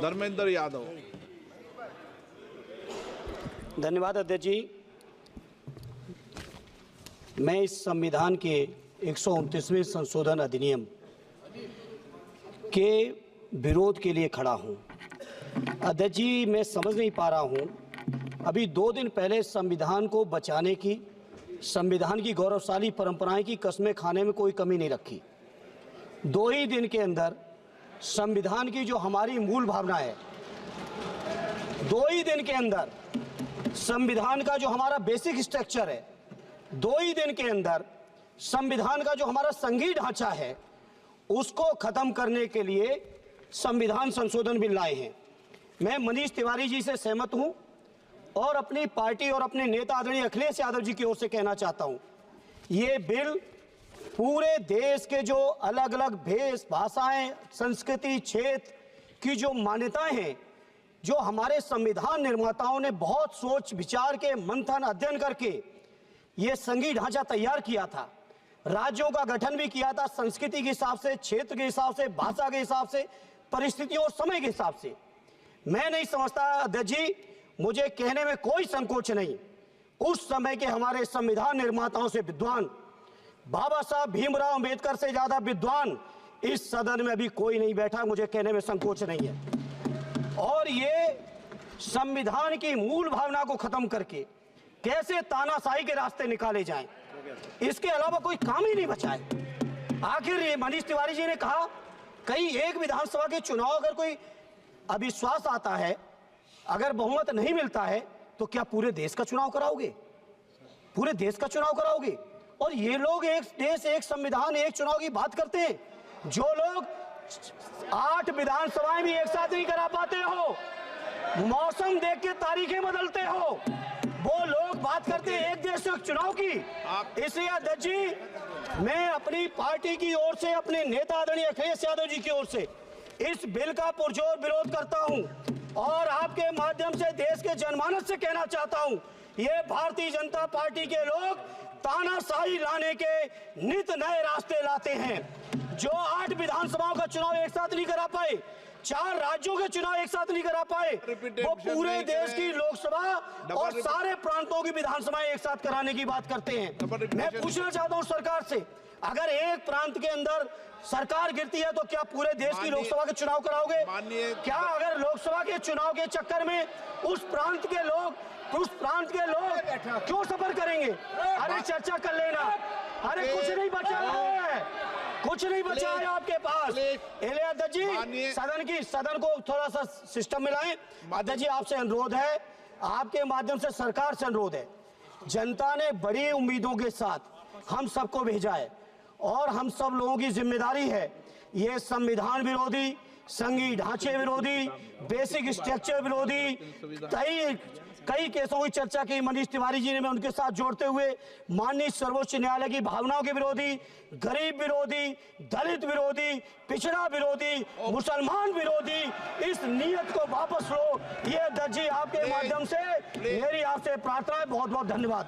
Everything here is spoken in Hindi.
धर्मेंद्र यादव। धन्यवाद अध्यक्ष जी। मैं इस संविधान के 129वें संशोधन अधिनियम के विरोध के लिए खड़ा हूं। अध्यक्ष जी, मैं समझ नहीं पा रहा हूं, अभी 2 दिन पहले संविधान को बचाने की, संविधान की गौरवशाली परंपराएं की कस्में खाने में कोई कमी नहीं रखी। 2 ही दिन के अंदर संविधान की जो हमारी मूल भावना है, 2 ही दिन के अंदर संविधान का जो हमारा बेसिक स्ट्रक्चर है, 2 ही दिन के अंदर संविधान का जो हमारा संघीय ढांचा है, उसको खत्म करने के लिए संविधान संशोधन बिल लाए हैं। मैं मनीष तिवारी जी से सहमत हूं और अपनी पार्टी और अपने नेता आदरणीय अखिलेश यादव जी की ओर से कहना चाहता हूं, ये बिल पूरे देश के जो अलग अलग भेष, भाषाएं, संस्कृति, क्षेत्र की जो मान्यताएं हैं, जो हमारे संविधान निर्माताओं ने बहुत सोच विचार के मंथन अध्ययन करके ये संघीय ढांचा तैयार किया था, राज्यों का गठन भी किया था, संस्कृति के हिसाब से, क्षेत्र के हिसाब से, भाषा के हिसाब से, परिस्थितियों और समय के हिसाब से। मैं नहीं समझता अध्यक्ष जी, मुझे कहने में कोई संकोच नहीं, उस समय के हमारे संविधान निर्माताओं से विद्वान, बाबा साहब भीमराव अंबेडकर से ज्यादा विद्वान इस सदन में अभी कोई नहीं बैठा, मुझे कहने में संकोच नहीं है। और ये संविधान की मूल भावना को खत्म करके कैसे तानाशाही के रास्ते निकाले जाएं, इसके अलावा कोई काम ही नहीं बचा है। आखिर ये मनीष तिवारी जी ने कहा, कहीं एक विधानसभा के चुनाव अगर कोई अविश्वास आता है, अगर बहुमत नहीं मिलता है, तो क्या पूरे देश का चुनाव कराओगे? पूरे देश का चुनाव कराओगे? और ये लोग एक देश, एक संविधान, एक चुनाव की बात करते हैं। जो लोग 8 विधानसभाएं भी एक साथ नहीं करा पाते हो, मौसम देख के तारीखें बदलते हो, वो लोग बात करते हैं एक देश एक चुनाव की। इसलिए अध्यक्ष जी, मैं अपनी पार्टी की ओर से, अपने नेता आदरणीय अखिलेश यादव जी की ओर से इस बिल का पुरजोर विरोध करता हूं और आपके माध्यम से देश के जनमानस से कहना चाहता हूं, ये भारतीय जनता पार्टी के लोग तानाशाही लाने के नित नए रास्ते लाते हैं। जो 8 विधानसभाओं का चुनाव एक साथ नहीं करा पाए, 4 राज्यों के चुनाव एक साथ नहीं करा पाए, वो पूरे देश की लोकसभा और सारे प्रांतों की विधानसभाएं एक साथ कराने की बात करते हैं। मैं पूछना चाहता हूं सरकार से, अगर एक प्रांत के अंदर सरकार गिरती है तो क्या पूरे देश की लोकसभा के चुनाव कराओगे? क्या अगर लोकसभा के चुनाव के चक्कर में उस प्रांत के लोग क्यों सफर करेंगे? अरे चर्चा कर लेना, अरे कुछ नहीं बचा है, कुछ नहीं बचा है आपके पास। अध्यक्ष जी, सदन को थोड़ा सा सिस्टम में लाएं। अध्यक्ष जी, आपसे अनुरोध है, आपके माध्यम से सरकार से अनुरोध है, जनता ने बड़ी उम्मीदों के साथ हम सबको भेजा है और हम सब लोगों की जिम्मेदारी है, ये संविधान विरोधी, संघीय ढांचे विरोधी, बेसिक स्ट्रक्चर विरोधी कई केसों की चर्चा की मनीष तिवारी जी ने, मैं उनके साथ जोड़ते हुए माननीय सर्वोच्च न्यायालय की भावनाओं के विरोधी, गरीब विरोधी, दलित विरोधी, पिछड़ा विरोधी, मुसलमान विरोधी, इस नीयत को वापस लो। ये अध्यक्ष जी, आपके माध्यम से मेरी आपसे प्रार्थना है। बहुत बहुत धन्यवाद।